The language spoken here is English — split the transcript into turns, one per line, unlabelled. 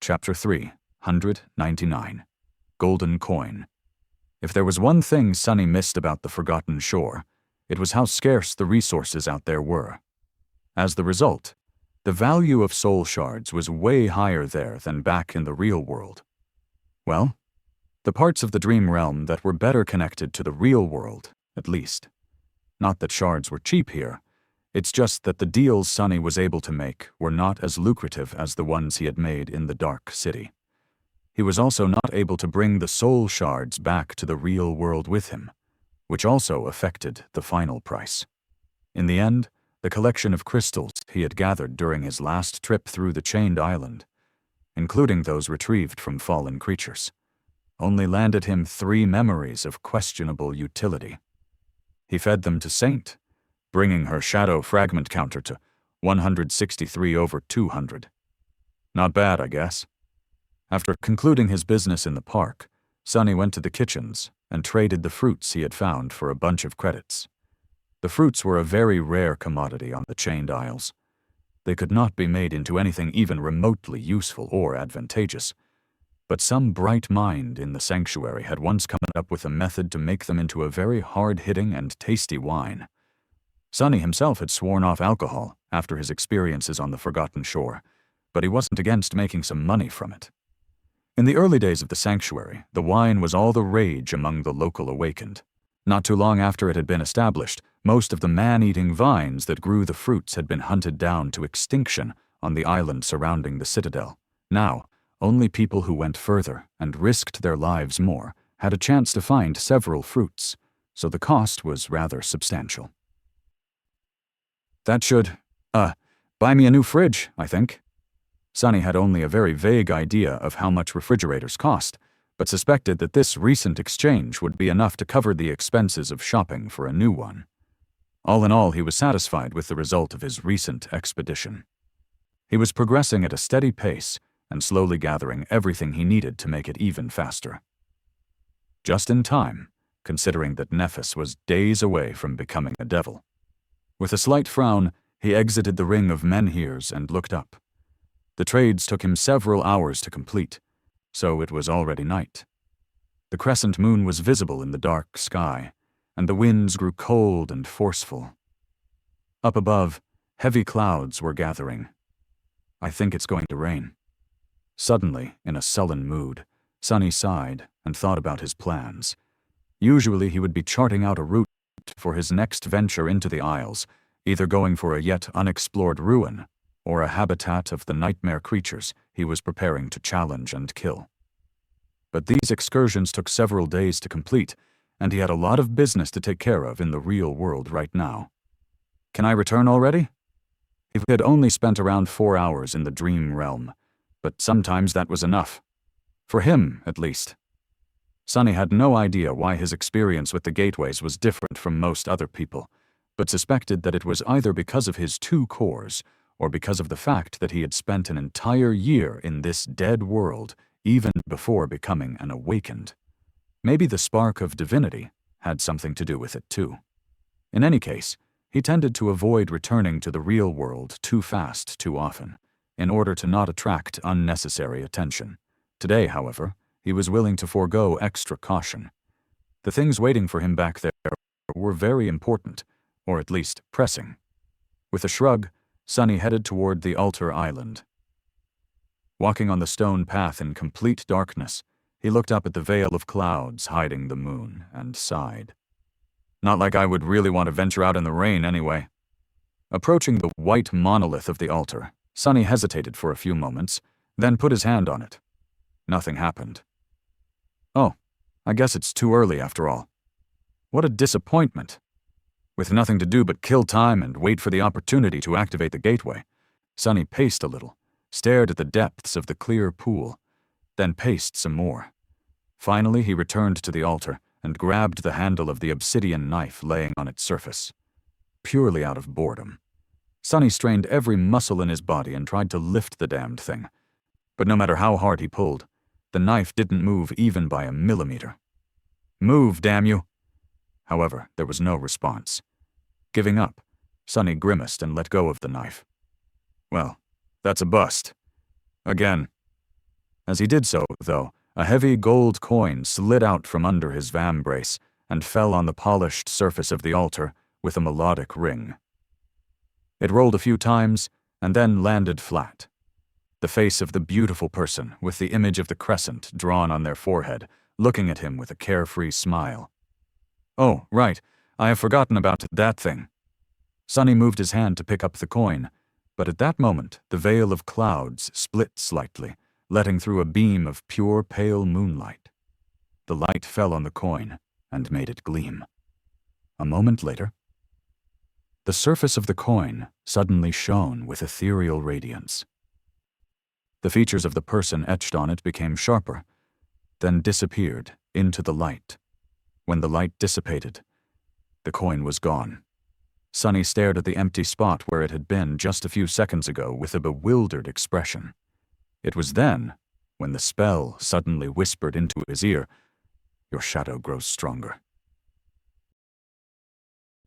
Chapter 399. Golden Coin. If there was one thing Sunny missed about the Forgotten Shore, it was how scarce the resources out there were. As the result, the value of soul shards was way higher there than back in the real world. Well, the parts of the dream realm that were better connected to the real world, at least. Not that shards were cheap here, it's just that the deals Sunny was able to make were not as lucrative as the ones he had made in the Dark City. He was also not able to bring the soul shards back to the real world with him, which also affected the final price. In the end, the collection of crystals he had gathered during his last trip through the Chained Island, including those retrieved from fallen creatures, only landed him 3 memories of questionable utility. He fed them to Saint, bringing her shadow fragment counter to 163/200. Not bad, I guess. After concluding his business in the park, Sunny went to the kitchens and traded the fruits he had found for a bunch of credits. The fruits were a very rare commodity on the Chained Isles. They could not be made into anything even remotely useful or advantageous, but some bright mind in the sanctuary had once come up with a method to make them into a very hard-hitting and tasty wine. Sunny himself had sworn off alcohol after his experiences on the Forgotten Shore, but he wasn't against making some money from it. In the early days of the sanctuary, the wine was all the rage among the local awakened. Not too long after it had been established, most of the man-eating vines that grew the fruits had been hunted down to extinction on the island surrounding the citadel. Now, only people who went further and risked their lives more had a chance to find several fruits, so the cost was rather substantial. That should, buy me a new fridge, I think. Sunny had only a very vague idea of how much refrigerators cost, but suspected that this recent exchange would be enough to cover the expenses of shopping for a new one. All in all, he was satisfied with the result of his recent expedition. He was progressing at a steady pace and slowly gathering everything he needed to make it even faster. Just in time, considering that Nephis was days away from becoming a devil. With a slight frown, he exited the ring of menhirs and looked up. The trades took him several hours to complete, so it was already night. The crescent moon was visible in the dark sky, and the winds grew cold and forceful. Up above, heavy clouds were gathering. I think it's going to rain. Suddenly, in a sullen mood, Sunny sighed and thought about his plans. Usually he would be charting out a route for his next venture into the Isles, either going for a yet unexplored ruin or a habitat of the nightmare creatures he was preparing to challenge and kill. But these excursions took several days to complete, and he had a lot of business to take care of in the real world right now. Can I return already? He had only spent around 4 hours in the dream realm, but sometimes that was enough. For him, at least. Sunny had no idea why his experience with the gateways was different from most other people, but suspected that it was either because of his 2 cores, or because of the fact that he had spent an entire year in this dead world even before becoming an awakened. Maybe the spark of divinity had something to do with it too. In any case, he tended to avoid returning to the real world too fast too often, in order to not attract unnecessary attention. Today, however, he was willing to forego extra caution. The things waiting for him back there were very important, or at least pressing. With a shrug, Sunny headed toward the altar island. Walking on the stone path in complete darkness, he looked up at the veil of clouds hiding the moon and sighed. Not like I would really want to venture out in the rain anyway. Approaching the white monolith of the altar, Sunny hesitated for a few moments, then put his hand on it. Nothing happened. Oh, I guess it's too early after all. What a disappointment. With nothing to do but kill time and wait for the opportunity to activate the gateway, Sunny paced a little, stared at the depths of the clear pool, then paced some more. Finally, he returned to the altar and grabbed the handle of the obsidian knife laying on its surface. Purely out of boredom, Sunny strained every muscle in his body and tried to lift the damned thing. But no matter how hard he pulled, the knife didn't move even by a millimeter. Move, damn you! However, there was no response. Giving up, Sunny grimaced and let go of the knife. Well, that's a bust. Again. As he did so, though, a heavy gold coin slid out from under his vambrace and fell on the polished surface of the altar with a melodic ring. It rolled a few times and then landed flat. The face of the beautiful person, with the image of the crescent drawn on their forehead, looking at him with a carefree smile. "Oh, right, I have forgotten about that thing." Sonny moved his hand to pick up the coin, but at that moment the veil of clouds split slightly, letting through a beam of pure pale moonlight. The light fell on the coin and made it gleam. A moment later, the surface of the coin suddenly shone with ethereal radiance. The features of the person etched on it became sharper, then disappeared into the light. When the light dissipated, the coin was gone. Sonny stared at the empty spot where it had been just a few seconds ago with a bewildered expression. It was then, when the spell suddenly whispered into his ear, "Your shadow grows stronger."